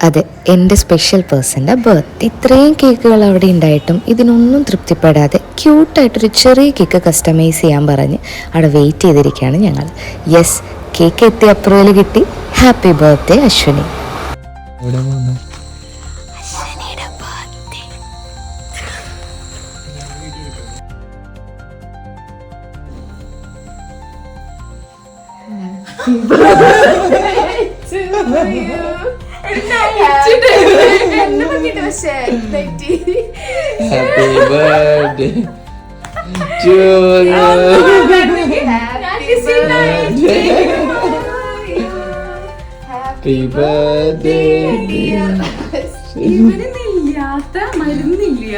അതെ, എൻ്റെ സ്പെഷ്യൽ പേഴ്സൻ്റെ ബർത്ത്. ഇത്രയും കേക്കുകൾ അവിടെ ഉണ്ടായിട്ടും ഇതിനൊന്നും തൃപ്തിപ്പെടാതെ ക്യൂട്ടായിട്ടൊരു ചെറിയ കേക്ക് കസ്റ്റമൈസ് ചെയ്യാൻ പറഞ്ഞ് അവിടെ വെയിറ്റ് ചെയ്തിരിക്കുകയാണ് ഞങ്ങൾ. യെസ്, കേക്ക് എത്തി, അപ്രൂവൽ കിട്ടി. Happy birthday Ashwini. Happy birthday to you. Happy birthday dear. ഇവനില്ലാത്ത മരുന്നില്ല,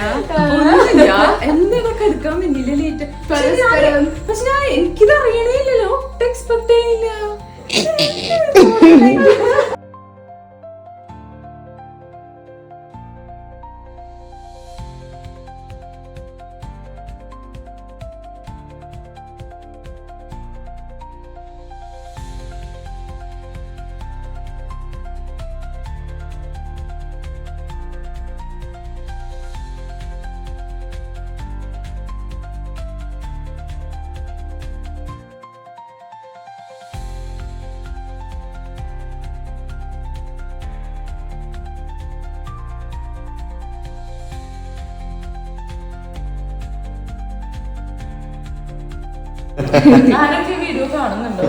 ഒന്നുമില്ല, എന്തൊക്കെ എടുക്കാൻ വേണ്ടിയില്ല ലേറ്റ്. പക്ഷെ ഞാൻ എനിക്കിത് അറിയണേ ഇല്ലല്ലോ, എക്സ്പെക്ട് ചെയ്യില്ല. ആരൊക്കെ വീഡിയോ കാണുന്നുണ്ടോ?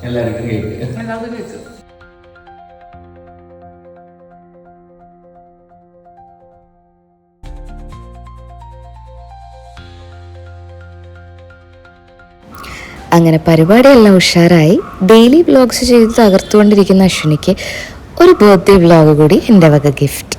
എല്ലാവർക്കും കേക്ക്. എല്ലാവർക്കും കേക്ക്. അങ്ങനെ പരിപാടിയെല്ലാം ഉഷാറായി. ഡെയിലി വ്ലോഗ്സ് ചെയ്ത് തകർത്തുകൊണ്ടിരിക്കുന്ന അശ്വിനിക്ക് ഒരു ബർത്ത്ഡേ വ്ലോഗ് കൂടി എൻ്റെ വക ഗിഫ്റ്റ്.